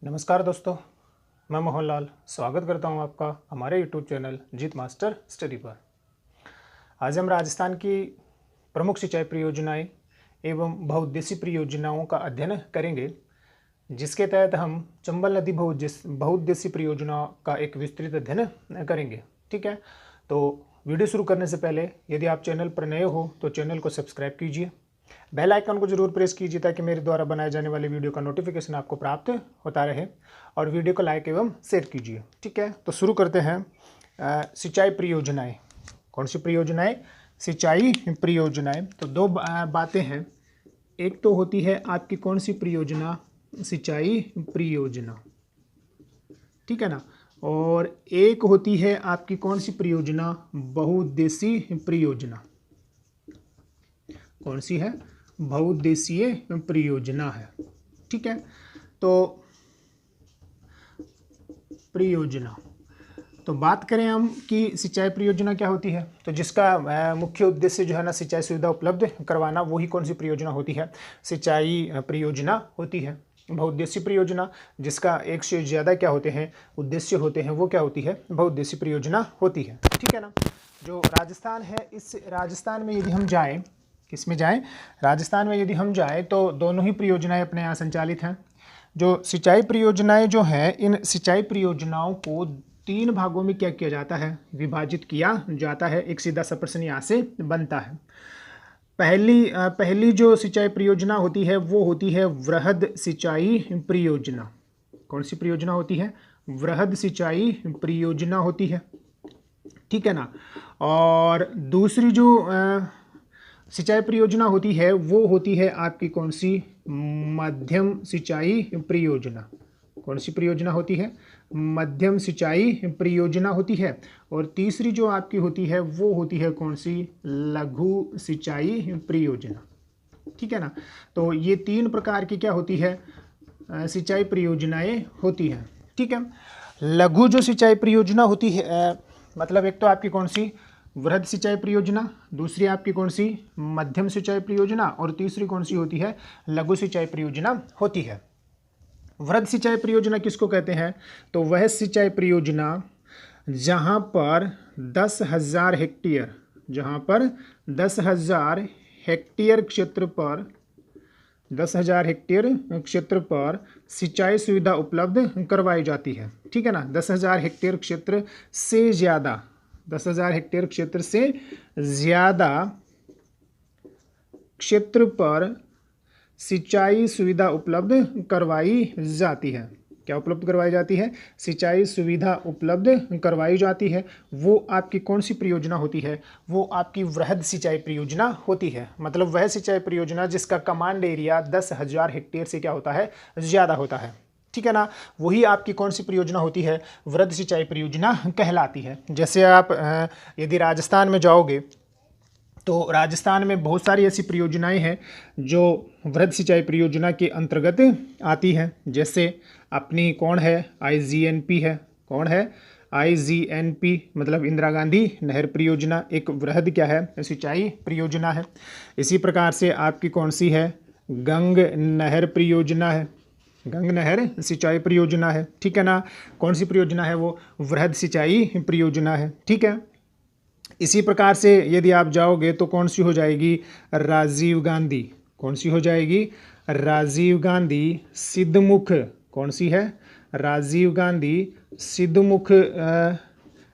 नमस्कार दोस्तों, मैं मोहनलाल स्वागत करता हूं आपका हमारे यूट्यूब चैनल जीत मास्टर स्टडी पर। आज हम राजस्थान की प्रमुख सिंचाई परियोजनाएं एवं बहुउद्देशीय परियोजनाओं का अध्ययन करेंगे, जिसके तहत हम चंबल नदी बहुउद्देशीय परियोजना का एक विस्तृत अध्ययन करेंगे। ठीक है, तो वीडियो शुरू करने से पहले यदि आप चैनल पर नए हो तो चैनल को सब्सक्राइब कीजिए, बेल आइकन को जरूर प्रेस कीजिए ताकि मेरे द्वारा बनाए जाने वाले वीडियो का नोटिफिकेशन आपको प्राप्त होता रहे, और वीडियो को लाइक एवं शेयर कीजिए। ठीक है, तो शुरू करते हैं। सिंचाई परियोजनाएं। कौन सी परियोजनाएं? सिंचाई परियोजनाएं। तो दो बातें हैं। एक तो होती है आपकी कौन सी परियोजना? सिंचाई परियोजना, ठीक है ना। और एक होती है आपकी कौन सी परियोजना? बहुउद्देशीय परियोजना। कौन सी है? बहुउद्देशीय परियोजना है। ठीक है, तो परियोजना, तो बात करें हम कि सिंचाई परियोजना क्या होती है, तो जिसका मुख्य उद्देश्य जो है ना सिंचाई सुविधा उपलब्ध करवाना, वही कौन सी परियोजना होती है? सिंचाई परियोजना होती है। बहुउद्देशीय परियोजना, जिसका एक से ज़्यादा क्या होते हैं? उद्देश्य होते हैं, वो क्या होती है? बहुउद्देशीय परियोजना होती है। ठीक है ना। जो राजस्थान है, इस राजस्थान में यदि हम जाएँ, किस में जाएँ? राजस्थान में यदि हम जाएँ तो दोनों ही परियोजनाएं अपने यहाँ संचालित हैं। जो सिंचाई परियोजनाएं जो हैं, इन सिंचाई परियोजनाओं को तीन भागों में क्या किया जाता है? विभाजित किया जाता है। एक सीधा सा प्रश्न यहाँ से बनता है। पहली जो सिंचाई परियोजना होती है वो होती है वृहद सिंचाई परियोजना। कौन सी परियोजना होती है? वृहद सिंचाई परियोजना होती है। ठीक है ना। और दूसरी जो सिंचाई परियोजना होती है वो होती है आपकी कौन सी? मध्यम सिंचाई परियोजना। कौन सी परियोजना होती है? मध्यम सिंचाई परियोजना होती है। और तीसरी जो आपकी होती है वो होती है कौन सी? लघु सिंचाई परियोजना। ठीक है ना। तो ये तीन प्रकार की क्या होती है? सिंचाई परियोजनाएं होती हैं। ठीक है। लघु जो सिंचाई परियोजना होती है, मतलब एक तो आपकी कौन सी? वृहद सिंचाई परियोजना, दूसरी आपकी कौन सी? मध्यम सिंचाई परियोजना, और तीसरी कौन सी होती है? लघु सिंचाई परियोजना होती है। वृहद सिंचाई परियोजना किसको कहते हैं? तो वह सिंचाई परियोजना जहां पर 10,000 हेक्टेयर, जहां पर 10,000 हेक्टेयर क्षेत्र पर 10,000 हेक्टेयर क्षेत्र पर सिंचाई सुविधा उपलब्ध करवाई जाती है। ठीक है ना। 10,000 हेक्टेयर क्षेत्र से ज़्यादा, 10,000 हेक्टेयर क्षेत्र से ज़्यादा क्षेत्र पर सिंचाई सुविधा उपलब्ध करवाई जाती है। क्या उपलब्ध करवाई जाती है? सिंचाई सुविधा उपलब्ध करवाई जाती है। वो आपकी कौन सी परियोजना होती है? वो आपकी वृहद सिंचाई परियोजना होती है। मतलब वह सिंचाई परियोजना जिसका कमांड एरिया 10,000 हेक्टेयर से क्या होता है? ज़्यादा होता है। ठीक है ना। वही आपकी कौन सी परियोजना होती है? वृहद सिंचाई परियोजना कहलाती है। जैसे आप यदि राजस्थान में जाओगे तो राजस्थान में बहुत सारी ऐसी परियोजनाएं हैं जो वृहद सिंचाई परियोजना के अंतर्गत आती हैं। जैसे अपनी कौन है? IGNP है। कौन है? IGNP मतलब इंदिरा गांधी नहर परियोजना एक वृहद क्या है? सिंचाई परियोजना है। इसी प्रकार से आपकी कौन सी है? गंग नहर परियोजना है। गंग नहर सिंचाई परियोजना है। ठीक है ना। कौन सी परियोजना है वो? वृहद सिंचाई परियोजना है। ठीक है। इसी प्रकार से यदि आप जाओगे तो कौन सी हो जाएगी? राजीव गांधी। कौन सी हो जाएगी? राजीव गांधी सिद्धमुख। कौन सी है? राजीव गांधी सिद्धमुख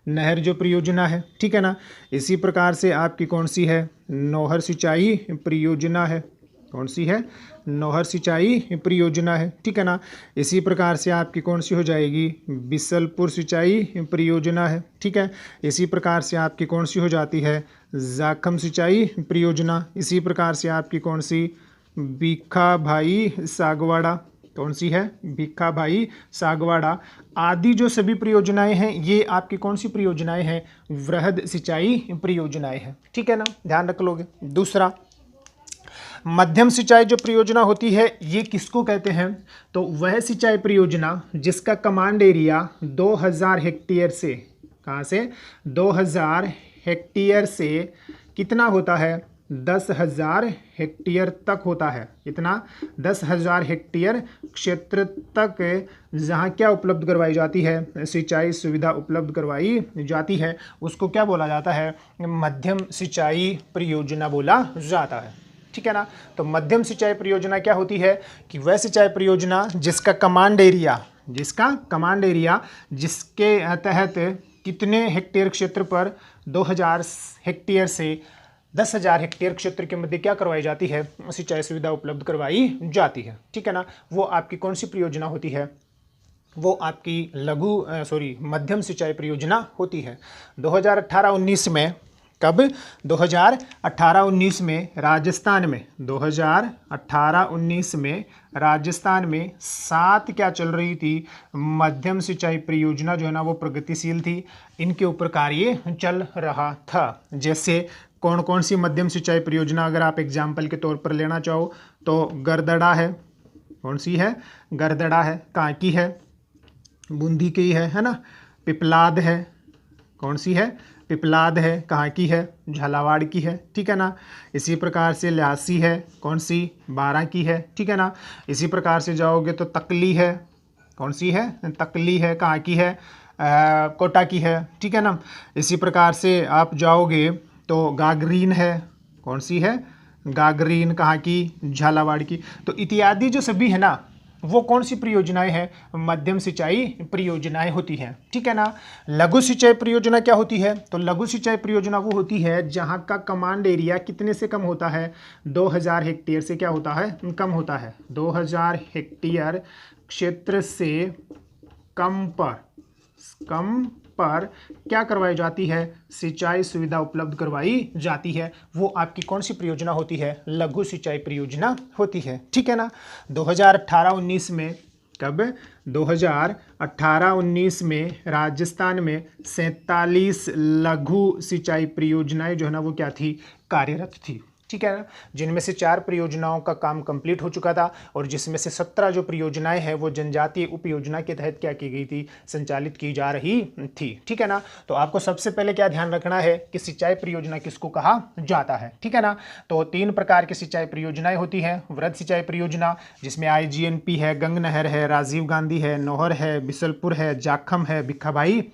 नहर जो परियोजना है। ठीक है ना। इसी प्रकार से आपकी कौन सी है? नौहर सिंचाई परियोजना है। कौन सी है? नौहर सिंचाई परियोजना है। ठीक है ना। इसी प्रकार से आपकी कौन सी हो जाएगी? बिसलपुर सिंचाई परियोजना है। ठीक है। इसी प्रकार से आपकी कौन सी हो जाती है? जाखम सिंचाई परियोजना। इसी प्रकार से आपकी कौन सी? भीखा भाई सागवाड़ा। कौन सी है? भीखा भाई सागवाड़ा आदि जो सभी परियोजनाएं हैं, ये आपकी कौन सी परियोजनाएं हैं? वृहद सिंचाई परियोजनाएं हैं। ठीक है ना, ध्यान रख लोगे। दूसरा, मध्यम सिंचाई जो परियोजना होती है ये किसको कहते हैं? तो वह सिंचाई परियोजना जिसका कमांड एरिया 2,000 हेक्टेयर से, कहाँ से? 2,000 हेक्टेयर से कितना होता है? 10,000 हेक्टेयर तक होता है। इतना 10,000 हेक्टेयर क्षेत्र तक जहाँ क्या उपलब्ध करवाई जाती है, सिंचाई सुविधा उपलब्ध करवाई जाती है, उसको क्या बोला जाता है, मध्यम सिंचाई परियोजना बोला जाता है। ठीक है ना। तो मध्यम सिंचाई परियोजना क्या होती है कि वह सिंचाई परियोजना जिसका कमांड एरिया जिसके तहत कितने हेक्टेयर क्षेत्र पर 2,000 हेक्टेयर से 10,000 हेक्टेयर क्षेत्र के मध्य क्या करवाई जाती है, सिंचाई सुविधा उपलब्ध करवाई जाती है। ठीक है ना। वो आपकी कौन सी परियोजना होती है, वो आपकी मध्यम सिंचाई परियोजना होती है। 2018-19 में, कब, 2018-19 में राजस्थान में, 2018-19 में राजस्थान में 7 क्या चल रही थी, मध्यम सिंचाई परियोजना जो है ना वो प्रगतिशील थी, इनके ऊपर कार्य चल रहा था। जैसे कौन कौन सी मध्यम सिंचाई परियोजना अगर आप एग्जाम्पल के तौर पर लेना चाहो तो गरदड़ा है, कौन सी है, गरदड़ा है, कांकी है, बूंदी की है ना, पिपलाद है, कौन सी है, पिपलाद है, कहाँ की है, झालावाड़ की है। ठीक है ना। इसी प्रकार से ल्यासी है, कौन सी, बारां की है। ठीक है ना। इसी प्रकार से जाओगे तो तकली है, कौन सी है, तकली है, कहाँ की है, कोटा की है। ठीक है ना। इसी प्रकार से आप जाओगे तो गागरीन है, कौन सी है, गागरीन, कहाँ की, झालावाड़ की। तो इत्यादि जो सभी है ना वो कौन सी परियोजनाएं हैं, मध्यम सिंचाई परियोजनाएं होती हैं। ठीक है ना। लघु सिंचाई परियोजना क्या होती है, तो लघु सिंचाई परियोजना वो होती है जहां का कमांड एरिया कितने से कम होता है, 2,000 हेक्टेयर से क्या होता है, कम होता है। 2,000 हेक्टेयर क्षेत्र से कम पर क्या करवाई जाती है, सिंचाई सुविधा उपलब्ध करवाई जाती है। वो आपकी कौन सी परियोजना होती है, लघु सिंचाई परियोजना होती है। ठीक है ना। 2018-19 में, कब, 2018-19 में राजस्थान में 47 लघु सिंचाई परियोजनाएं जो है ना वो क्या थी, कार्यरत थी। ठीक है ना। जिनमें से 4 परियोजनाओं का काम कंप्लीट हो चुका था और जिसमें से 17 जो परियोजनाएं हैं वो जनजातीय उपयोजना के तहत क्या की गई थी, संचालित की जा रही थी। ठीक है ना। तो आपको सबसे पहले क्या ध्यान रखना है कि सिंचाई परियोजना किसको कहा जाता है। ठीक है ना। तो 3 प्रकार की सिंचाई परियोजनाएं होती हैं। वृहद सिंचाई परियोजना जिसमें IGNP है, गंग नहर है, राजीव गांधी है, नौहर है, बिसलपुर है, जाखम है, भिखाभाई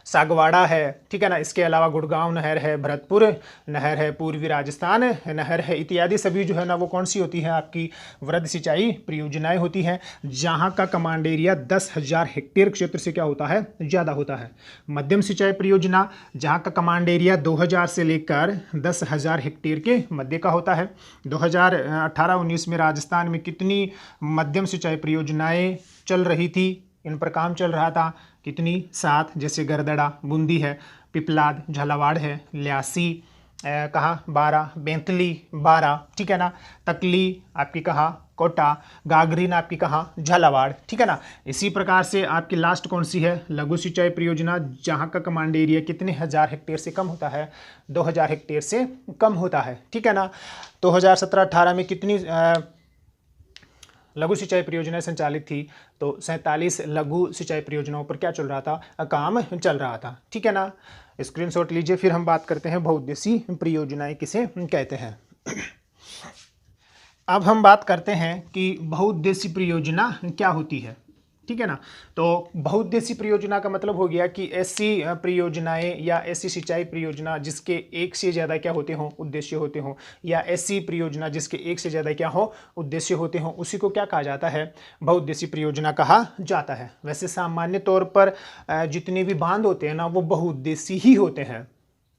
सागवाड़ा है। ठीक है ना। इसके अलावा गुड़गांव नहर है, भरतपुर नहर है, पूर्वी राजस्थान नहर है, इत्यादि सभी जो है ना वो कौन सी होती है, आपकी वृहद सिंचाई परियोजनाएं होती हैं जहां का कमांड एरिया 10,000 हेक्टेयर क्षेत्र से क्या होता है, ज़्यादा होता है। मध्यम सिंचाई परियोजना जहां का कमांड एरिया 2,000 से लेकर 10,000 हेक्टेयर के मध्य का होता है। 2018-19 में राजस्थान में कितनी मध्यम सिंचाई परियोजनाएं चल रही थी, इन पर काम चल रहा था, कितनी, 7। जैसे गरदड़ा, बूंदी है, पिपलाद, झालावाड़ है, ल्यासी कहाँ, 12, बेंतली 12। ठीक है ना। तकली आपकी कहाँ, कोटा, गागरीन आपकी कहाँ, झालावाड़। ठीक है ना। इसी प्रकार से आपकी लास्ट कौन सी है, लघु सिंचाई परियोजना जहाँ का कमांड एरिया कितने 1,000 हेक्टेयर से कम होता है, 2,000 हेक्टेयर से कम होता है। ठीक है ना। 2017-18 में कितनी लघु सिंचाई परियोजनाएं संचालित थी, तो 47 लघु सिंचाई परियोजनाओं पर क्या चल रहा था, काम चल रहा था। ठीक है ना। स्क्रीनशॉट लीजिए। फिर हम बात करते हैं बहुउद्देशीय परियोजनाएं किसे कहते हैं। अब हम बात करते हैं कि बहुउद्देशीय परियोजना क्या होती है। ठीक है ना। तो बहुउद्देशीय परियोजना का मतलब हो गया कि ऐसी परियोजनाएं या ऐसी सिंचाई परियोजना जिसके एक से ज़्यादा क्या होते हों, उद्देश्य होते हों, या ऐसी परियोजना जिसके एक से ज़्यादा क्या हो, उद्देश्य होते हों, उसी को क्या कहा जाता है, बहुउद्देशीय परियोजना कहा जाता है। वैसे सामान्य तौर पर जितने भी बांध होते हैं ना वो बहुउद्देशीय ही होते हैं।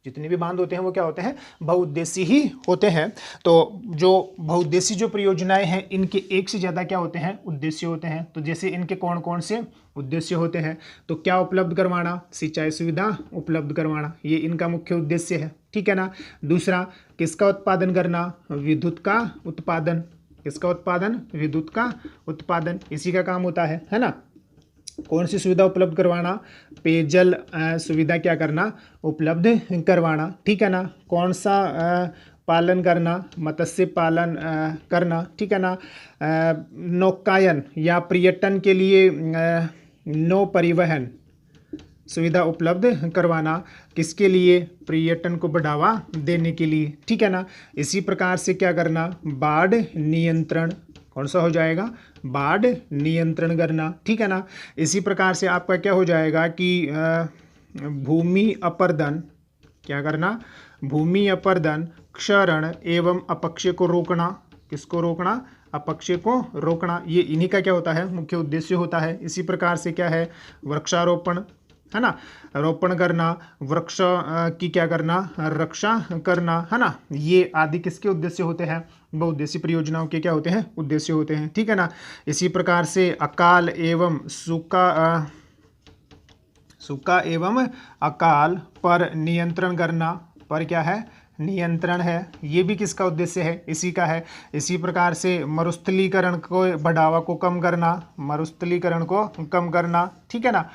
जितने भी बांध होते हैं वो क्या होते हैं, बहुउद्देशीय ही होते हैं। तो जो बहुउद्देशीय जो परियोजनाएं हैं इनके एक से ज़्यादा क्या होते हैं, उद्देश्य होते हैं। तो जैसे इनके कौन कौन से उद्देश्य होते हैं, तो क्या उपलब्ध करवाना, सिंचाई सुविधा उपलब्ध करवाना, ये इनका मुख्य उद्देश्य है। ठीक है ना। दूसरा, किसका उत्पादन करना, विद्युत का उत्पादन, किसका उत्पादन, विद्युत का उत्पादन, इसी का काम होता है ना। कौन सी सुविधा उपलब्ध करवाना, पेयजल सुविधा क्या करना, उपलब्ध करवाना। ठीक है ना। कौन सा पालन करना, मत्स्य पालन करना। ठीक है ना। नौकायन या पर्यटन के लिए नौ परिवहन सुविधा उपलब्ध करवाना, किसके लिए? पर्यटन को बढ़ावा देने के लिए, ठीक है ना। इसी प्रकार से क्या करना? बाढ़ नियंत्रण, कौन सा हो जाएगा? बाढ़ नियंत्रण करना, ठीक है ना। इसी प्रकार से आपका क्या हो जाएगा कि भूमि अपर्दन, क्या करना? भूमि अपर्दन, क्षरण एवं अपक्षय को रोकना। किसको रोकना? अपक्षय को रोकना। ये इन्हीं का क्या होता है? मुख्य उद्देश्य होता है। इसी प्रकार से क्या है? वृक्षारोपण, है ना, रोपण करना, वृक्ष की क्या करना? रक्षा करना, है ना। ये आदि किसके उद्देश्य होते हैं? बहुउद्देशीय परियोजनाओं के क्या होते हैं? उद्देश्य होते हैं, ठीक है ना। इसी प्रकार से अकाल एवं सूखा एवं अकाल पर नियंत्रण करना, पर क्या है? नियंत्रण है। ये भी किसका उद्देश्य है? इसी का है। इसी प्रकार से मरुस्थलीकरण को बढ़ावा को कम करना, मरुस्थलीकरण को कम करना, ठीक है ना।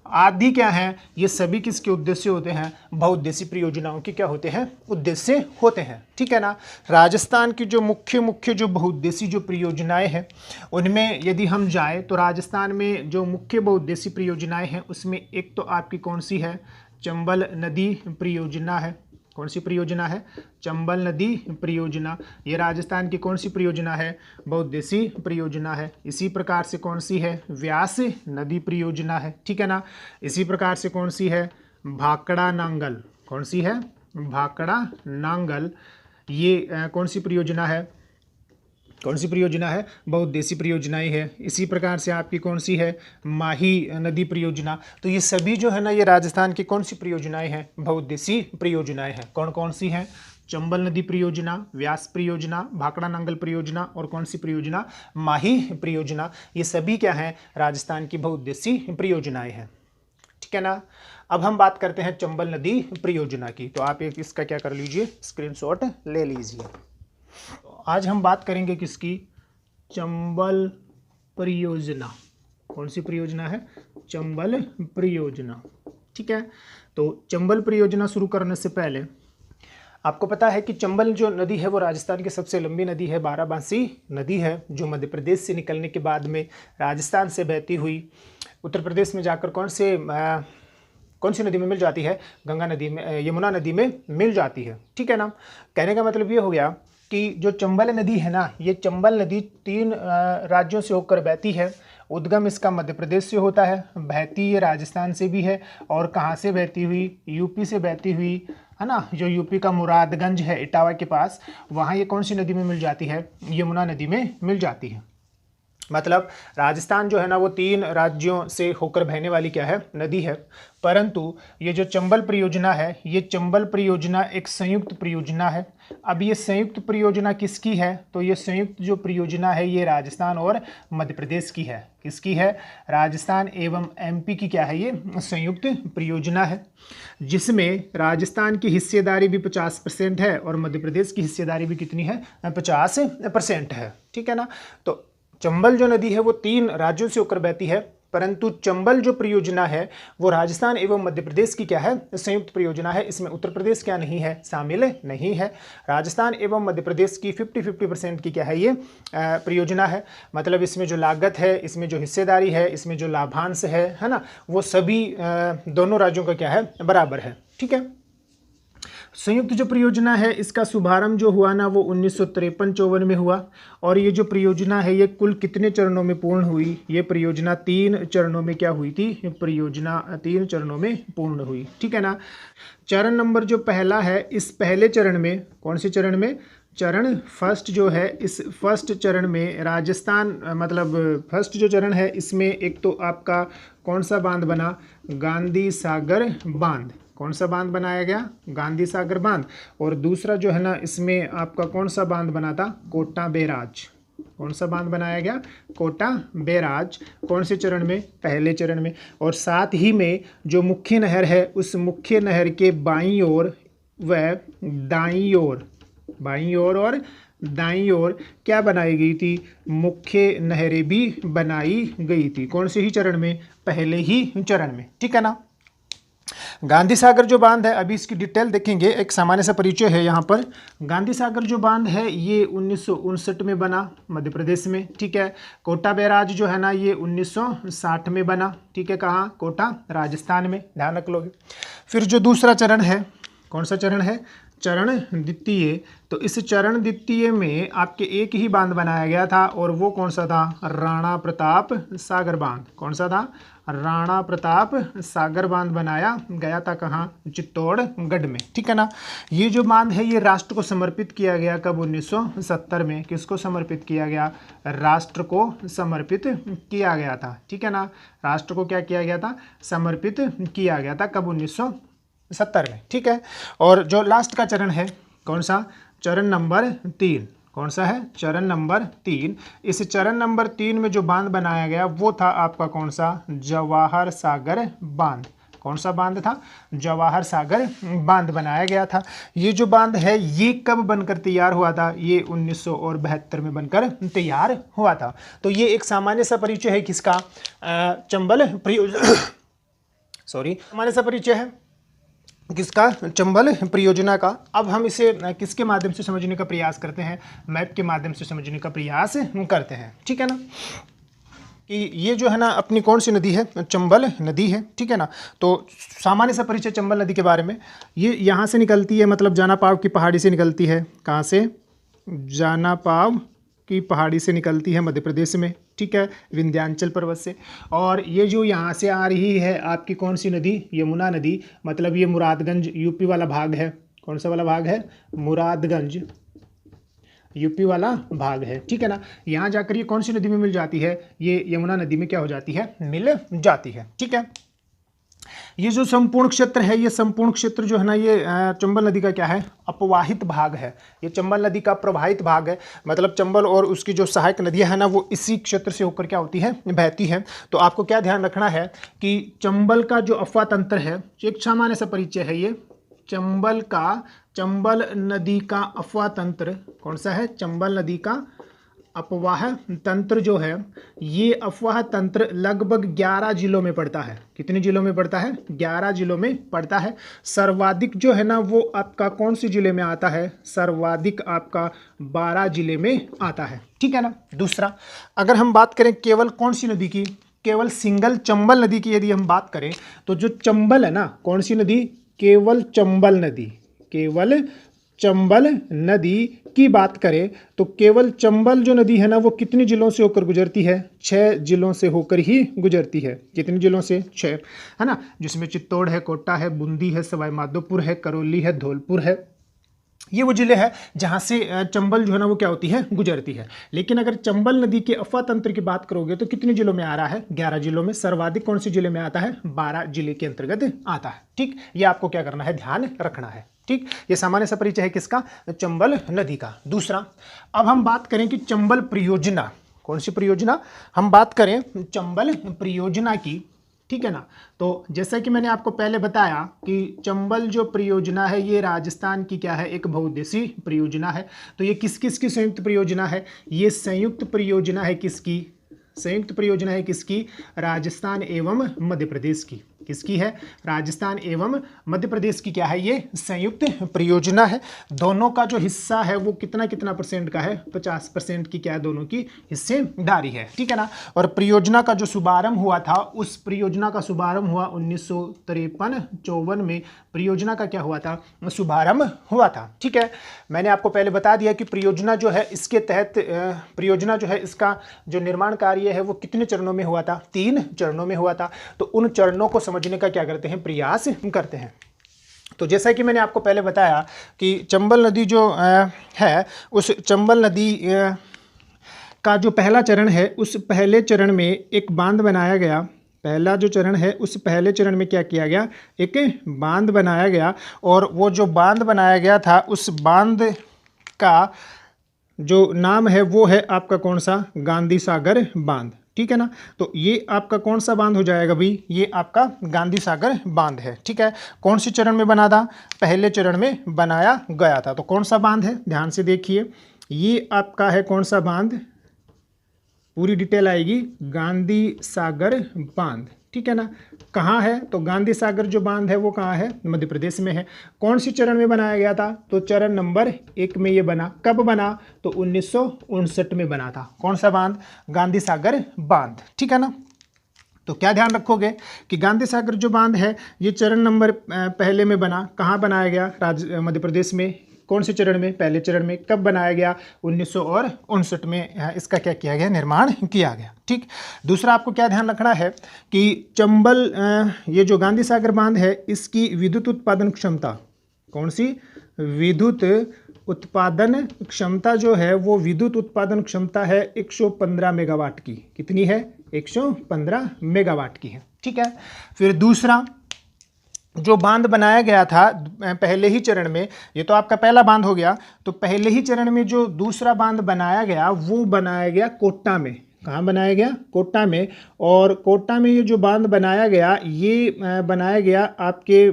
आदि क्या है? ये सभी किसके उद्देश्य होते हैं? बहुउद्देशीय परियोजनाओं के क्या होते हैं? उद्देश्य होते हैं, ठीक है ना। राजस्थान की जो मुख्य जो बहुउद्देशीय जो परियोजनाएं हैं, उनमें यदि हम जाए तो राजस्थान में जो मुख्य बहुउद्देशीय परियोजनाएं हैं उसमें एक तो आपकी कौन सी है? चंबल नदी परियोजना है। कौन सी परियोजना है? चंबल नदी परियोजना। ये राजस्थान की कौन सी परियोजना है? बहुउद्देशीय परियोजना है। इसी प्रकार से कौन सी है? व्यास नदी परियोजना है, ठीक है ना। इसी प्रकार से कौन सी है? भाखड़ा नांगल। कौन सी है? भाखड़ा नांगल। ये कौन सी परियोजना है? कौन सी परियोजना है? बहुउद्देशीय परियोजनाएं है। इसी प्रकार से आपकी कौन सी है? माही नदी परियोजना। तो ये सभी जो है ना, ये राजस्थान की कौन सी परियोजनाएं हैं? बहुउद्देशीय परियोजनाएं हैं। कौन कौन सी हैं? चंबल नदी परियोजना, व्यास परियोजना, भाखड़ा नांगल परियोजना और कौन सी परियोजना? माही परियोजना। ये सभी क्या हैं? राजस्थान की बहुउद्देशीय परियोजनाएं हैं, ठीक है ना। अब हम बात करते हैं चंबल नदी परियोजना की। तो आप एक इसका क्या कर लीजिए? स्क्रीनशॉट ले लीजिए। आज हम बात करेंगे किसकी? चंबल परियोजना। कौन सी परियोजना है? चंबल परियोजना, ठीक है। तो चंबल परियोजना शुरू करने से पहले आपको पता है कि चंबल जो नदी है वो राजस्थान की सबसे लंबी नदी है, बाराबांसी नदी है, जो मध्य प्रदेश से निकलने के बाद में राजस्थान से बहती हुई उत्तर प्रदेश में जाकर कौन सी नदी में मिल जाती है? गंगा नदी में, यमुना नदी में मिल जाती है, ठीक है ना। कहने का मतलब ये हो गया कि जो चंबल नदी है ना, ये चंबल नदी 3 राज्यों से होकर बहती है। उद्गम इसका मध्य प्रदेश से होता है, बहती ये राजस्थान से भी है, और कहाँ से बहती हुई? यूपी से बहती हुई, है ना। जो यूपी का मुरादगंज है इटावा के पास, वहाँ ये कौन सी नदी में मिल जाती है? यमुना नदी में मिल जाती है। मतलब राजस्थान जो है ना वो 3 राज्यों से होकर बहने वाली क्या है? नदी है। परंतु ये जो चंबल परियोजना है, ये चंबल परियोजना एक संयुक्त परियोजना है। अब ये संयुक्त परियोजना किसकी है? तो ये संयुक्त जो परियोजना है ये राजस्थान और मध्य प्रदेश की है। किसकी है? राजस्थान एवं एमपी की क्या है? ये संयुक्त परियोजना है, जिसमें राजस्थान की हिस्सेदारी भी 50% है और मध्य प्रदेश की हिस्सेदारी भी कितनी है? 50% है, ठीक है ना। तो चंबल जो नदी है वो 3 राज्यों से होकर बहती है, परंतु चंबल जो परियोजना है वो राजस्थान एवं मध्य प्रदेश की क्या है? संयुक्त परियोजना है। इसमें उत्तर प्रदेश क्या नहीं है? शामिल नहीं है। राजस्थान एवं मध्य प्रदेश की 50% की क्या है? ये परियोजना है। मतलब इसमें जो लागत है, इसमें जो हिस्सेदारी है, इसमें जो लाभांश है ना, वो सभी दोनों राज्यों का क्या है? बराबर है, ठीक है। संयुक्त जो परियोजना है इसका शुभारंभ जो हुआ ना वो 1953-54 में हुआ, और ये जो परियोजना है ये कुल कितने चरणों में पूर्ण हुई? ये परियोजना 3 चरणों में क्या हुई थी? परियोजना 3 चरणों में पूर्ण हुई, ठीक है ना। चरण नंबर जो पहला है, इस पहले चरण में, कौन से चरण में? चरण फर्स्ट जो है, इस फर्स्ट चरण में राजस्थान, मतलब फर्स्ट जो चरण है इसमें एक तो आपका कौन सा बांध बना? गांधी सागर बांध। कौन सा बांध बनाया गया? गांधी सागर बांध। और दूसरा जो है ना इसमें आपका कौन सा बांध बना था? कोटा बैराज। कौन सा बांध बनाया गया? कोटा बैराज। कौन से चरण में? पहले चरण में। और साथ ही में जो मुख्य नहर है उस मुख्य नहर के बाईं ओर व दाईं ओर, बाईं ओर और दाईं ओर क्या बनाई गई थी? मुख्य नहरें भी बनाई गई थी। कौन से ही चरण में? पहले ही चरण में, ठीक है ना। गांधी सागर जो बांध है, अभी इसकी डिटेल देखेंगे, एक सामान्य सा परिचय है यहाँ पर। गांधी सागर जो बांध है ये 1959 में बना मध्य प्रदेश में, ठीक है। कोटा बैराज जो है ना ये 1960 में बना, ठीक है। कहाँ? कोटा, राजस्थान में, ध्यान रख लोगे। फिर जो दूसरा चरण है, कौन सा चरण है? चरण द्वितीय। तो इस चरण द्वितीय में आपके एक ही बांध बनाया गया था और वो कौन सा था? राणा प्रताप सागर बांध। कौन सा था? राणा प्रताप सागर बांध बनाया गया था। कहाँ? चित्तौड़गढ़ में, ठीक है ना। ये जो बांध है ये राष्ट्र को समर्पित किया गया कब? 1970 में। किसको समर्पित किया गया? राष्ट्र को समर्पित किया गया था, ठीक है ना। राष्ट्र को क्या किया गया था? समर्पित किया गया था कब? 1970 में, ठीक है। और जो लास्ट का चरण है, कौन सा? चरण नंबर 3। कौन सा है? चरण नंबर 3। इस चरण नंबर 3 में जो बांध बनाया गया वो था आपका कौन सा? जवाहर सागर बांध। कौन सा बांध था? जवाहर सागर बांध बनाया गया था। ये जो बांध है ये कब बनकर तैयार हुआ था? ये 1972 में बनकर तैयार हुआ था। तो ये एक सामान्य सा परिचय है किसका? चंबल सामान्य सा परिचय है किसका? चंबल परियोजना का। अब हम इसे किसके माध्यम से समझने का प्रयास करते हैं? मैप के माध्यम से समझने का प्रयास करते हैं, ठीक है ना। कि ये जो है ना अपनी कौन सी नदी है? चंबल नदी है, ठीक है ना। तो सामान्य सा परिचय चंबल नदी के बारे में, ये यहाँ से निकलती है, मतलब जानापाव की पहाड़ी से निकलती है। कहाँ से? जानापाव की पहाड़ी से निकलती है मध्य प्रदेश में, ठीक है, विंध्याचल पर्वत से। और ये जो यहाँ से आ रही है आपकी कौन सी नदी? यमुना नदी। मतलब ये मुरादगंज यूपी वाला भाग है। कौन सा वाला भाग है? मुरादगंज यूपी वाला भाग है, ठीक है ना। यहाँ जाकर ये कौन सी नदी में मिल जाती है? ये यमुना नदी में क्या हो जाती है? मिल जाती है, ठीक है। ये जो संपूर्ण क्षेत्र है, ये संपूर्ण क्षेत्र जो है ना ये चंबल नदी का क्या है? अपवाहित भाग है। ये चंबल नदी का प्रवाहित भाग है। मतलब चंबल और उसकी जो सहायक नदियां है ना वो इसी क्षेत्र से होकर क्या होती है? बहती है। तो आपको क्या ध्यान रखना है कि चंबल का जो अफवाह तंत्र है, एक सामान्य सा परिचय है ये। चंबल नदी का अफवाह तंत्र कौन सा है? चंबल नदी का अफवाह तंत्र जो है, ये अफवाह तंत्र लगभग 11 जिलों में पड़ता है। कितने जिलों में पड़ता है? 11 जिलों में पड़ता है। सर्वाधिक जो है ना वो आपका कौन सी जिले में आता है? सर्वाधिक आपका 12 जिले में आता है, ठीक है ना। दूसरा, अगर हम बात करें केवल कौन सी नदी की? केवल सिंगल चंबल नदी की यदि हम बात करें तो जो चंबल है ना, कौन सी नदी? केवल चंबल नदी। केवल चंबल नदी की बात करें तो केवल चंबल जो नदी है ना वो कितने जिलों से होकर गुजरती है? 6 जिलों से होकर ही गुजरती है। कितने जिलों से? 6, है ना। जिसमें चित्तौड़ है, कोटा है, बूंदी है, सवाई माधोपुर है, करौली है, धौलपुर है। ये वो जिले हैं जहाँ से चंबल जो है ना वो क्या होती है? गुजरती है। लेकिन अगर चंबल नदी के अफवाह तंत्र की बात करोगे तो कितने जिलों में आ रहा है? 11 जिलों में। सर्वाधिक कौन से जिले में आता है? 12 जिले के अंतर्गत आता है, ठीक। ये आपको क्या करना है? ध्यान रखना है, ठीक। ये सामान्य सा परिचय है किसका? चंबल नदी का। दूसरा, अब हम बात करें कि चंबल परियोजना, कौन सी परियोजना? हम बात करें चंबल परियोजना की, ठीक है ना। तो जैसा कि मैंने आपको पहले बताया कि चंबल जो परियोजना है ये राजस्थान की क्या है? एक बहुउद्देशीय परियोजना है। तो ये किस किस की संयुक्त परियोजना है? ये संयुक्त परियोजना है किसकी? संयुक्त परियोजना है किसकी? राजस्थान एवं मध्य प्रदेश की। किसकी है? राजस्थान एवं मध्य प्रदेश की क्या है? ये संयुक्त परियोजना है। दोनों का जो हिस्सा है वो कितना कितना परसेंट का है? 50% की क्या है? दोनों की हिस्सेदारी है, ठीक है ना। और परियोजना का जो शुभारंभ हुआ था, उस परियोजना का शुभारंभ हुआ 1953-54 में। परियोजना का क्या हुआ था? शुभारंभ हुआ था, ठीक है। मैंने आपको पहले बता दिया कि परियोजना जो है इसके तहत परियोजना जो है इसका जो निर्माण कार्य है वो कितने चरणों में हुआ था? 3 चरणों में हुआ था। तो उन चरणों को समझने का क्या करते हैं? प्रयास करते हैं। तो जैसा कि मैंने आपको पहले बताया कि चंबल नदी जो है उस चंबल नदी का जो पहला चरण है उस पहले चरण में एक बांध बनाया गया। पहला जो चरण है उस पहले चरण में क्या किया गया? एक बांध बनाया गया। और वो जो बांध बनाया गया था उस बांध का जो नाम है वो है आपका कौन सा? गांधी सागर बांध, ठीक है ना। तो ये आपका कौन सा बांध हो जाएगा भाई? ये आपका गांधी सागर बांध है, ठीक है। कौन सी चरण में बना था? पहले चरण में बनाया गया था। तो कौन सा बांध है? ध्यान से देखिए, ये आपका है कौन सा बांध? पूरी डिटेल आएगी, गांधी सागर बांध, ठीक है ना। कहाँ है, तो गांधी सागर जो बांध है वो कहाँ है, मध्य प्रदेश में है। कौन सी चरण में बनाया गया था, तो चरण नंबर 1 में ये बना। कब बना, तो 1959 में बना था। कौन सा बांध, गांधी सागर बांध, ठीक है ना। तो क्या ध्यान रखोगे कि गांधी सागर जो बांध है ये चरण नंबर पहले में बना। कहाँ बनाया गया, मध्य प्रदेश में। कौन से चरण में, पहले चरण में। कब बनाया गया, 1959 में इसका क्या किया गया, निर्माण किया गया, ठीक। दूसरा आपको क्या ध्यान रखना है कि चंबल ये जो गांधी सागर बांध है इसकी विद्युत उत्पादन क्षमता, कौन सी, विद्युत उत्पादन क्षमता जो है वो विद्युत उत्पादन क्षमता है 115 मेगावाट की। कितनी है, 115 मेगावाट की है, ठीक है। फिर दूसरा जो बांध बनाया गया था पहले ही चरण में, ये तो आपका पहला बांध हो गया, तो पहले ही चरण में जो दूसरा बांध बनाया गया वो बनाया गया कोटा में। कहाँ बनाया गया, कोटा में। और कोटा में ये जो बांध बनाया गया ये बनाया गया आपके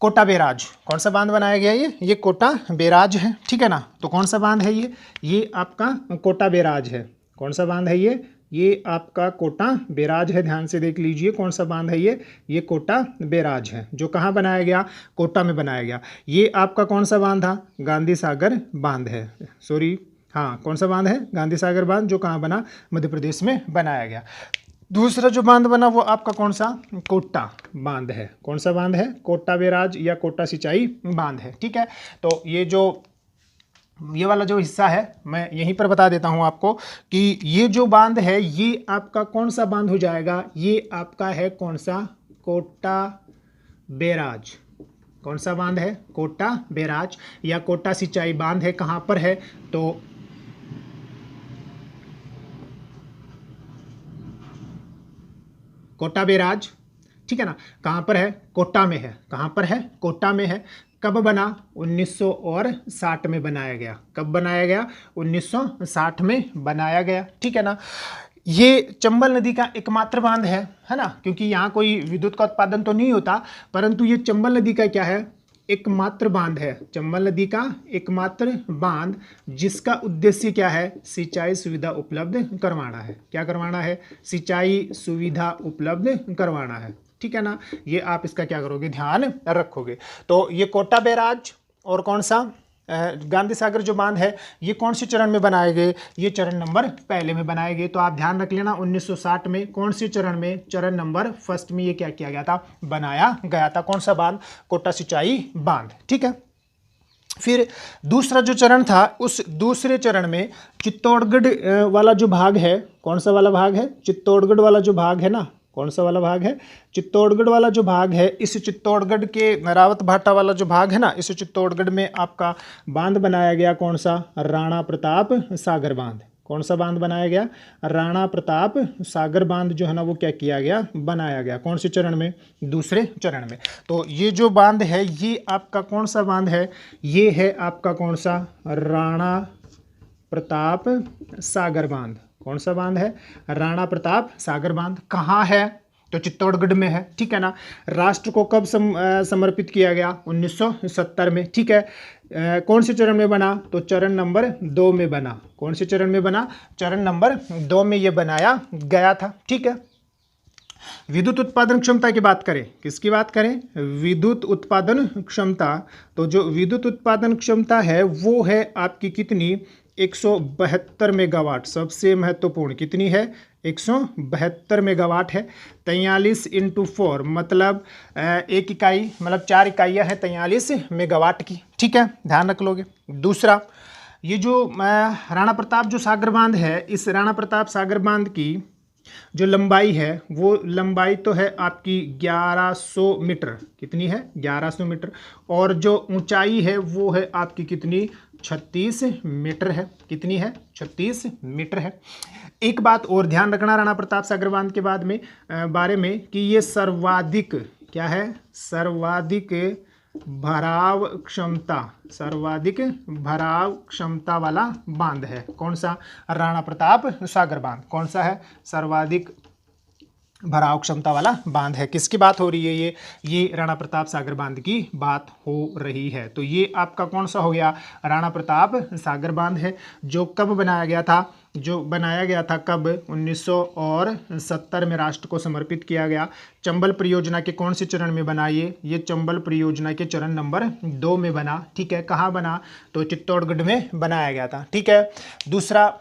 कोटा बैराज। कौन सा बांध बनाया गया, ये कोटा बैराज है, ठीक है ना। तो कौन सा बांध है ये आपका कोटा बैराज है। कौन सा बांध है ये आपका कोटा बैराज है। ध्यान से देख लीजिए कौन सा बांध है ये कोटा बैराज है, जो कहाँ बनाया गया, कोटा में बनाया गया। ये आपका कौन सा बांध था, गांधी सागर बांध है, सॉरी हाँ, कौन सा बांध है, गांधी सागर बांध, जो कहाँ बना, मध्य प्रदेश में बनाया गया। दूसरा जो बांध बना वो आपका कौन सा, कोटा बांध है। कौन सा बांध है, कोटा बैराज या कोटा सिंचाई बांध है, ठीक है। तो ये वाला जो हिस्सा है मैं यहीं पर बता देता हूं आपको कि ये जो बांध है ये आपका कौन सा बांध हो जाएगा, ये आपका है कौन सा, कोटा बैराज। कौन सा बांध है, कोटा बैराज या कोटा सिंचाई बांध है। कहां पर है, तो कोटा बैराज, ठीक है ना। कहां पर है, कोटा में है। कहां पर है, कोटा में है। कब बना, 1960 में बनाया गया। कब बनाया गया, 1960 में बनाया गया, ठीक है ना। ये चंबल नदी का एकमात्र बांध है ना, क्योंकि यहाँ कोई विद्युत का उत्पादन तो नहीं होता, परंतु ये चंबल नदी का क्या है, एकमात्र बांध है। चंबल नदी का एकमात्र बांध जिसका उद्देश्य क्या है, सिंचाई सुविधा उपलब्ध करवाना है। क्या करवाना है, सिंचाई सुविधा उपलब्ध करवाना है, ठीक है ना। ये आप इसका क्या करोगे, ध्यान रखोगे। तो ये कोटा बैराज और कौन सा गांधी सागर जो बांध है ये कौन से चरण में बनाए गए, ये चरण नंबर पहले में बनाए गए। तो आप ध्यान रख लेना 1960 में कौन से चरण में, चरण नंबर फर्स्ट में ये क्या किया गया था, बनाया गया था। कौन सा बांध, कोटा सिंचाई बांध, ठीक है। फिर दूसरा जो चरण था उस दूसरे चरण में चित्तौड़गढ़ वाला जो भाग है, कौन सा वाला भाग है, चित्तौड़गढ़ वाला जो भाग है ना, कौन सा वाला भाग है, चित्तौड़गढ़ वाला जो भाग है। इस चित्तौड़गढ़ के रावत भाटा वाला जो भाग है ना, इस चित्तौड़गढ़ में आपका बांध बनाया गया। कौन सा, राणा प्रताप सागर बांध। कौन सा बांध बनाया गया, राणा प्रताप सागर बांध जो है ना वो क्या किया गया, बनाया गया। कौन से चरण में, दूसरे चरण में। तो ये जो बांध है ये आपका कौन सा बांध है, ये है आपका कौन सा, राणा प्रताप सागर बांध। कौन सा बांध है, राणा प्रताप सागर बांध। कहाँ है, तो चित्तौड़गढ़ में है, ठीक है ना। राष्ट्र को कब समर्पित किया गया, 1970 में, ठीक है। कौन से चरण में बना, तो चरण नंबर 2 में बना। कौन से चरण में बना, चरण नंबर 2 में ये बनाया गया था, ठीक है। विद्युत उत्पादन क्षमता की बात करें, किसकी बात करें, विद्युत उत्पादन क्षमता। तो जो विद्युत उत्पादन क्षमता है वो है आपकी कितनी, 172 मेगावाट। सबसे महत्वपूर्ण कितनी है, 172 मेगावाट है। 43 × 4 मतलब एक इकाई, मतलब 4 इकाइयाँ हैं 43 मेगावाट की, ठीक है, ध्यान रख लोगे। दूसरा ये जो राणा प्रताप जो सागर बांध है, इस राणा प्रताप सागर बांध की जो लंबाई है वो लंबाई तो है आपकी 1100 मीटर। कितनी है, 1100 मीटर। और जो ऊंचाई है वो है आपकी कितनी, 36 मीटर है। कितनी है, 36 मीटर है। एक बात और ध्यान रखना राणा प्रताप सागर बांध के बाद में बारे में कि ये सर्वाधिक क्या है, सर्वाधिक भराव क्षमता, सर्वाधिक भराव क्षमता वाला बांध है। कौन सा, राणा प्रताप सागर बांध। कौन सा है, सर्वाधिक भराव क्षमता वाला बांध है। किसकी बात हो रही है? ये राणा प्रताप सागर बांध की बात हो रही है। तो ये आपका कौन सा हो गया? राणा प्रताप सागर बांध है, जो कब बनाया गया था? जो बनाया गया था कब? 1970 में राष्ट्र को समर्पित किया गया। चंबल परियोजना के कौन से चरण में बना? ये चंबल परियोजना के चरण नंबर 2 में बना। ठीक है, कहाँ बना? तो चित्तौड़गढ़ में बनाया गया था। ठीक है। दूसरा,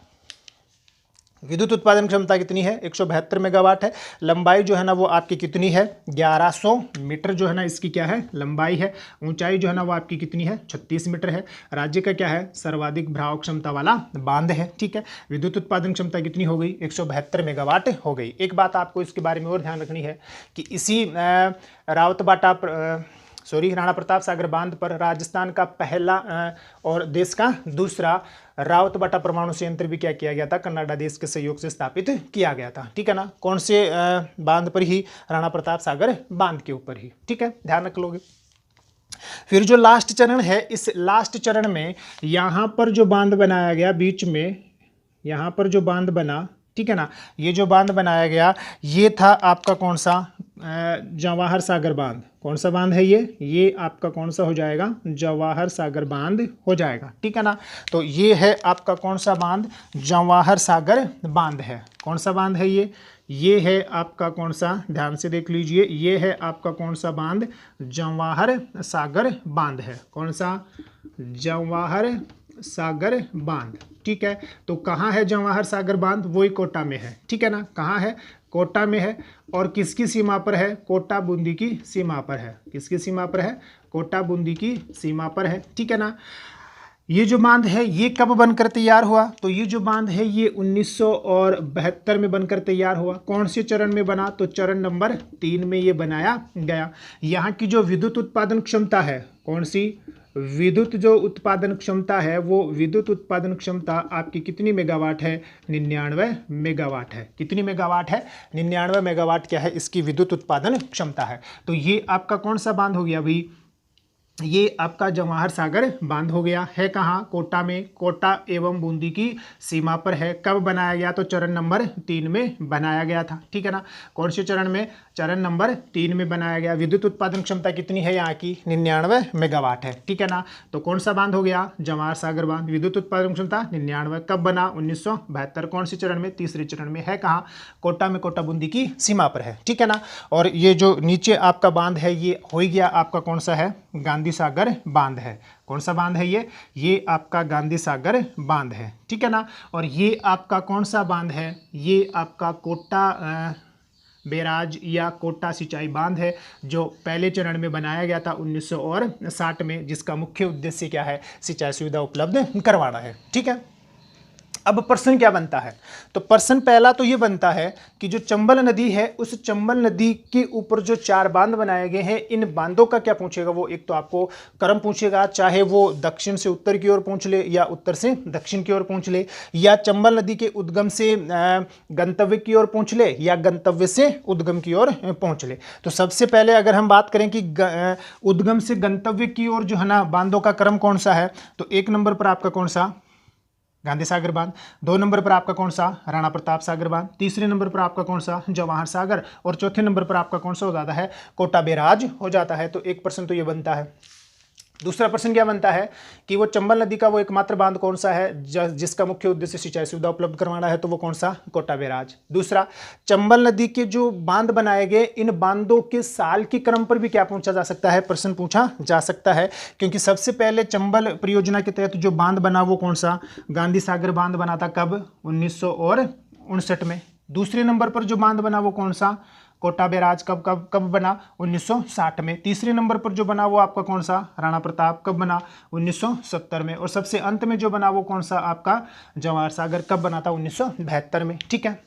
विद्युत उत्पादन क्षमता कितनी है? 172 मेगावाट है। लंबाई जो है ना वो आपकी कितनी है? 1100 मीटर जो है ना इसकी क्या है? लंबाई है। ऊंचाई जो है ना वो आपकी कितनी है? 36 मीटर है। राज्य का क्या है? सर्वाधिक भराव क्षमता वाला बांध है। ठीक है, विद्युत उत्पादन क्षमता कितनी हो गई? 172 मेगावाट हो गई। एक बात आपको इसके बारे में और ध्यान रखनी है कि इसी राणा प्रताप सागर बांध पर राजस्थान का पहला और देश का दूसरा रावतबाटा परमाणु संयंत्र भी क्या किया गया था? कनाडा देश के सहयोग से स्थापित किया गया था। ठीक है ना, कौन से बांध पर ही? राणा प्रताप सागर बांध के ऊपर ही। ठीक है, ध्यान रख लोगे। फिर जो लास्ट चरण है, इस लास्ट चरण में यहाँ पर जो बांध बनाया गया बीच में, यहाँ पर जो बांध बना, ठीक है ना, ये जो बांध बनाया गया ये था आपका कौन सा? जवाहर सागर बांध। कौन सा बांध है ये आपका कौन सा हो जाएगा? जवाहर सागर बांध हो जाएगा। ठीक है ना, तो ये है आपका कौन सा बांध? जवाहर सागर बांध है। कौन सा बांध है ये है आपका कौन सा? ध्यान से देख लीजिए, ये है आपका कौन सा बांध? जवाहर सागर बांध है। कौन सा? जवाहर सागर बांध। ठीक है, तो कहाँ है जवाहर सागर बांध? वही कोटा में है। ठीक है ना, कहाँ है? कोटा में है। और किसकी सीमा पर है? कोटा बूंदी की सीमा पर है। किसकी सीमा पर है? कोटा बूंदी की सीमा पर है। ठीक है ना, ये जो बांध है ये कब बनकर तैयार हुआ? तो ये जो बांध है ये 1972 में बनकर तैयार हुआ। कौन से चरण में बना? तो चरण नंबर 3 में ये बनाया गया। यहाँ की जो विद्युत उत्पादन क्षमता है, कौन सी? विद्युत जो उत्पादन क्षमता है वो विद्युत उत्पादन क्षमता आपकी कितनी मेगावाट है? 99 मेगावाट है। कितनी मेगावाट है? 99 मेगावाट क्या है इसकी विद्युत उत्पादन क्षमता है। तो ये आपका कौन सा बांध हो गया भाई? ये आपका जवाहर सागर बांध हो गया। है कहाँ? कोटा में। कोटा एवं बूंदी की सीमा पर है। कब बनाया गया? तो चरण नंबर 3 में बनाया गया था। ठीक है ना, कौन से चरण में? चरण नंबर 3 में बनाया गया। विद्युत उत्पादन क्षमता कितनी है यहाँ की? 99 मेगावाट है। ठीक है ना, तो कौन सा बांध हो गया? जवाहर सागर बांध। विद्युत उत्पादन क्षमता 99। कब बना? 1972। कौन से चरण में? तीसरे चरण में। है कहाँ? कोटा में। कोटा बूंदी की सीमा पर है। ठीक है ना, और ये जो नीचे आपका बांध है ये हो गया आपका कौन सा है? गांधी सागर बांध है। कौन सा बांध है ये आपका गांधी सागर बांध है। ठीक है ना, और ये आपका कौन सा बांध है? ये आपका कोटा बैराज या कोटा सिंचाई बांध है, जो पहले चरण में बनाया गया था 1960 में, जिसका मुख्य उद्देश्य क्या है? सिंचाई सुविधा उपलब्ध करवाना है। ठीक है, अब प्रश्न क्या बनता है? तो प्रश्न पहला तो ये बनता है कि जो चंबल नदी है उस चंबल नदी के ऊपर जो 4 बांध बनाए गए हैं, इन बांधों का क्या पूछेगा? वो एक तो आपको क्रम पूछेगा, चाहे वो दक्षिण से उत्तर की ओर पूछ ले या उत्तर से दक्षिण की ओर पूछ ले, या चंबल नदी के उद्गम से गंतव्य की ओर पूछ ले, या गंतव्य से उद्गम की ओर पहुँच ले। तो सबसे पहले अगर हम बात करें कि उद्गम से गंतव्य की ओर जो है ना बांधों का क्रम कौन सा है, तो 1 नंबर पर आपका कौन सा? गांधी सागर बांध। 2 नंबर पर आपका कौन सा? राणा प्रताप सागर बांध। तीसरे नंबर पर आपका कौन सा? जवाहर सागर। और चौथे नंबर पर आपका कौन सा हो जाता है? कोटा बैराज हो जाता है। तो एक प्रश्न तो ये बनता है। दूसरा प्रश्न क्या बनता है कि वो चंबल नदी का वो एकमात्र बांध कौन सा है जिसका मुख्य उद्देश्य सिंचाई सुविधा उपलब्ध करवाना है, तो वो कौन सा? कोटा बैराज। दूसरा, चंबल नदी के जो बांध बनाए गए, इन बांधों के साल के क्रम पर भी क्या पूछा जा सकता है? प्रश्न पूछा जा सकता है, क्योंकि सबसे पहले चंबल परियोजना के तहत जो बांध बना वो कौन सा? गांधी सागर बांध बना था। कब? 1959 में। दूसरे नंबर पर जो बांध बना वो कौन सा? कोटा बैराज। कब बना? 1960 में। तीसरे नंबर पर जो बना वो आपका कौन सा? राणा प्रताप। कब बना? 1970 में। और सबसे अंत में जो बना वो कौन सा? आपका जवाहर सागर। कब बना था? 1972 में। ठीक है,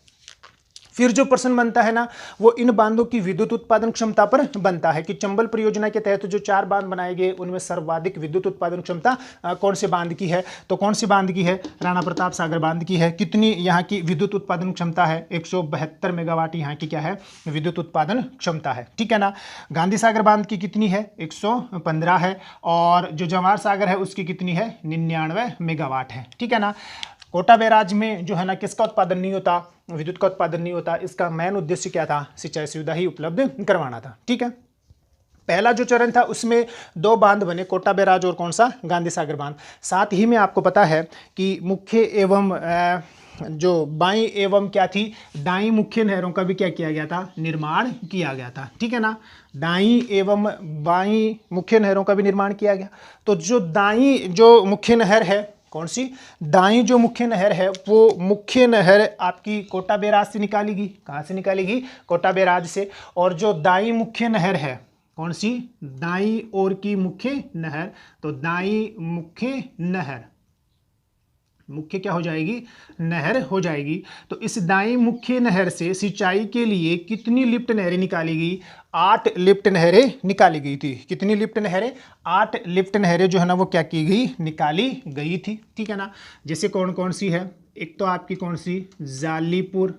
फिर जो प्रश्न बनता है ना वो इन बांधों की विद्युत उत्पादन क्षमता पर बनता है कि चंबल परियोजना के तहत जो 4 बांध बनाए गए उनमें सर्वाधिक विद्युत उत्पादन क्षमता कौन से बांध की है? तो कौन सी बांध की है? राणा प्रताप सागर बांध की है। कितनी यहाँ की विद्युत उत्पादन क्षमता है? 172 मेगावाट यहाँ की क्या है? विद्युत उत्पादन क्षमता है। ठीक है ना, गांधी सागर बांध की कितनी है? 115 है। और जो जवाहर सागर है उसकी कितनी है? 99 मेगावाट है। ठीक है ना, कोटा बैराज में जो है ना किसका उत्पादन नहीं होता, विद्युत का उत्पादन नहीं होता। इसका मेन उद्देश्य क्या था, सिंचाई सुविधा ही उपलब्ध करवाना था। ठीक है, पहला जो चरण था उसमें 2 बांध बने, कोटा बैराज और कौन सा, गांधी सागर बांध। साथ ही में आपको पता है कि मुख्य एवं जो बाई एवं क्या थी, दाई मुख्य नहरों का भी क्या किया गया था, निर्माण किया गया था। ठीक है ना, दाई एवं बाई मुख्य नहरों का भी निर्माण किया गया। तो जो दाई जो मुख्य नहर है, कौन सी, दाई जो मुख्य नहर है, वो मुख्य नहर आपकी कोटा बैराज से निकालेगी। कहाँ से निकालेगी, कोटा बैराज से। और जो दाई मुख्य नहर है, कौन सी, दाई ओर की मुख्य नहर, तो दाई मुख्य नहर, मुख्य क्या हो जाएगी, नहर हो जाएगी। तो इस दाई मुख्य नहर से सिंचाई के लिए कितनी लिफ्ट नहरें निकाली गई, 8 लिफ्ट नहरें निकाली गई थी। कितनी लिफ्ट नहरें, 8 लिफ्ट नहरें जो है ना वो क्या की गई, निकाली गई थी। ठीक है ना, जैसे कौन कौन सी है, एक तो आपकी कौन सी, जालीपुर।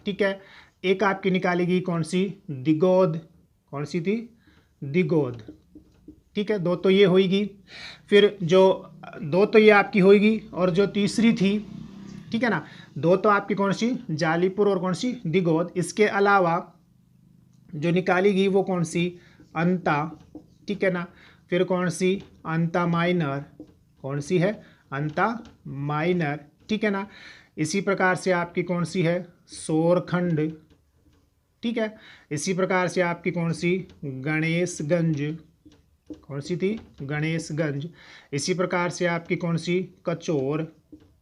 ठीक है, एक आपकी निकाली गई कौन सी, दिगोद। कौन सी थी, दिगोद। ठीक है, 2 तो ये होगी, फिर जो 2 तो ये आपकी होगी, और जो तीसरी थी, ठीक है ना, 2 तो आपकी कौन सी, जालीपुर और कौन सी, दिगोद। इसके अलावा जो निकाली गई वो कौन सी, अंता। ठीक है ना, फिर कौन सी, अंता माइनर। कौन सी है, अंता माइनर। ठीक है ना, इसी प्रकार से आपकी कौन सी है, सोरखंड। ठीक है, इसी प्रकार से आपकी कौन सी, गणेशगंज। कौन सी थी, गणेशगंज। इसी प्रकार से आपकी कौन सी, कचौर।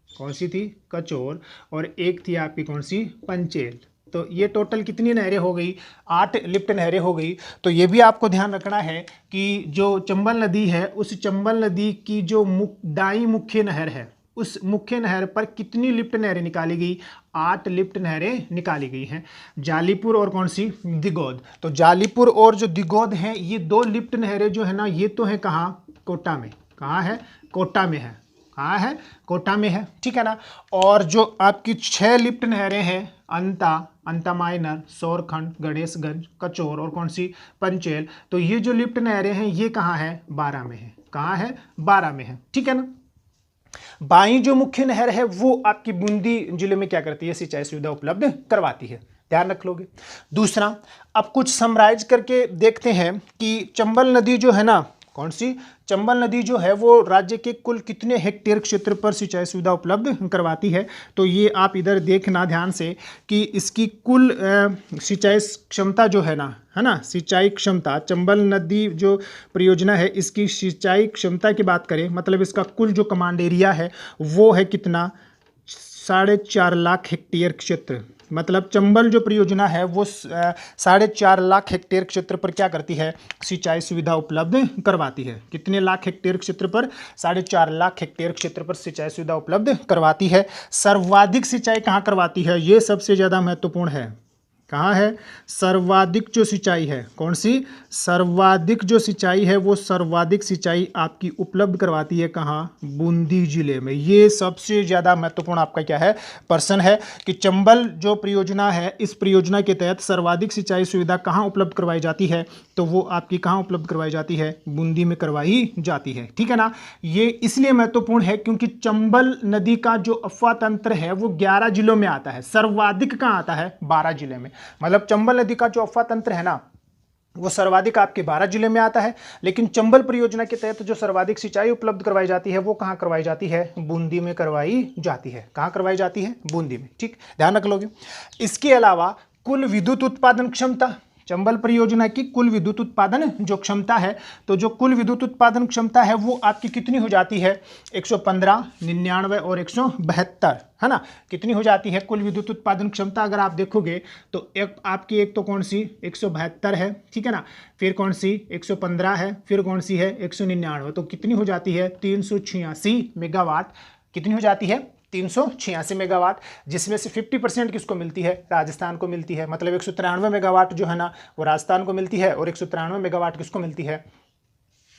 कौन सी थी, कचौर। और एक थी आपकी कौन सी, पंचेल। तो ये टोटल कितनी नहरें हो गई, 8 लिफ्ट नहरें हो गई। तो ये भी आपको ध्यान रखना है कि जो चंबल नदी है, उस चंबल नदी की जो दाई मुख्य नहर है, उस मुख्य नहर पर कितनी लिफ्ट नहरें निकाली गई, 8 लिफ्ट नहरें निकाली गई हैं। जालीपुर और कौन सी, दिगोद। तो जालीपुर और जो दिगोद हैं, ये 2 लिफ्ट नहरें जो है ना, ये तो है कहाँ, कोटा में। कहाँ है, कोटा में है। कहाँ है, कोटा में है। ठीक है ना, और जो आपकी 6 लिफ्ट नहरें हैं, अंता माइनर, सोरखंड, गणेशगंज, कचौर और कौन सी, पंचेल। तो ये जो लिफ्ट नहरें हैं ये कहाँ है, 12 में है। कहाँ है, 12 में है। ठीक है ना, बाई जो मुख्य नहर है वो आपकी बूंदी जिले में क्या करती है, सिंचाई सुविधा उपलब्ध करवाती है। ध्यान रख लोगे। दूसरा, अब कुछ समराइज करके देखते हैं कि चंबल नदी जो है ना, कौन सी, चंबल नदी जो है वो राज्य के कुल कितने हेक्टेयर क्षेत्र पर सिंचाई सुविधा उपलब्ध करवाती है। तो ये आप इधर देखना ध्यान से कि इसकी कुल सिंचाई क्षमता जो है ना, सिंचाई क्षमता, चंबल नदी जो परियोजना है इसकी सिंचाई क्षमता की बात करें, मतलब इसका कुल जो कमांड एरिया है वो है कितना, 4.5 लाख हेक्टेयर क्षेत्र। मतलब चंबल जो परियोजना है वो 4.5 लाख हेक्टेयर क्षेत्र पर क्या करती है, सिंचाई सुविधा उपलब्ध करवाती है। कितने लाख हेक्टेयर क्षेत्र पर, 4.5 लाख हेक्टेयर क्षेत्र पर सिंचाई सुविधा उपलब्ध करवाती है। सर्वाधिक सिंचाई कहाँ करवाती है, ये सबसे ज़्यादा महत्वपूर्ण है। कहाँ है, सर्वाधिक जो सिंचाई है, कौन सी, सर्वाधिक जो सिंचाई है वो सर्वाधिक सिंचाई आपकी उपलब्ध करवाती है कहाँ, बूंदी जिले में। ये सबसे ज़्यादा महत्वपूर्ण आपका क्या है, प्रश्न है कि चंबल जो परियोजना है, इस परियोजना के तहत सर्वाधिक सिंचाई सुविधा कहाँ उपलब्ध करवाई जाती है, तो वो आपकी कहाँ उपलब्ध करवाई जाती है, बूंदी में करवाई जाती है। ठीक है ना, ये इसलिए महत्वपूर्ण है क्योंकि चंबल नदी का जो अफवाह तंत्र है वो 11 जिलों में आता है, सर्वाधिक कहाँ आता है, 12 जिले में। मतलब चंबल नदी का जो अफवाह तंत्र है ना वो सर्वाधिक आपके 12 जिले में आता है, लेकिन चंबल परियोजना के तहत जो सर्वाधिक सिंचाई उपलब्ध करवाई जाती है वो कहाँ करवाई जाती है, बूंदी में करवाई जाती है। कहाँ करवाई जाती है, बूंदी में। ठीक, ध्यान रख लोगे। इसके अलावा कुल विद्युत उत्पादन क्षमता, चंबल परियोजना की कुल विद्युत उत्पादन जो क्षमता है, तो जो कुल विद्युत उत्पादन क्षमता है वो आपकी कितनी हो जाती है, 115, 99 और 172, है ना। कितनी हो जाती है कुल विद्युत उत्पादन क्षमता, अगर आप देखोगे तो एक तो कौन सी 172 है, ठीक है ना, फिर कौन सी 115 है, फिर कौन सी है 199, तो कितनी हो जाती है 386 मेगावाट। कितनी हो जाती है 386 मेगावाट, जिसमें से 50% किसको मिलती है, राजस्थान को मिलती है। मतलब 193 मेगावाट जो है ना वो राजस्थान को मिलती है और 193 मेगावाट किसको मिलती है,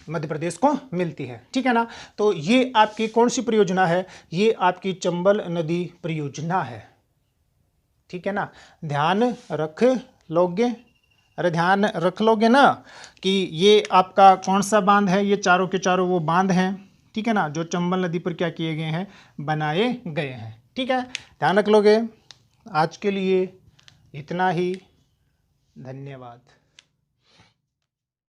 मध्य प्रदेश को मिलती है। ठीक है ना, तो ये आपकी कौन सी परियोजना है, ये आपकी चंबल नदी परियोजना है। ठीक है ना, ध्यान रख लोगे, अरे ध्यान रख लोगे ना कि ये आपका कौन सा बांध है, ये चारों के चारों वो बांध हैं। ठीक है ना, जो चंबल नदी पर क्या किए गए हैं, बनाए गए हैं। ठीक है, ध्यान रख लोगे। आज के लिए इतना ही, धन्यवाद।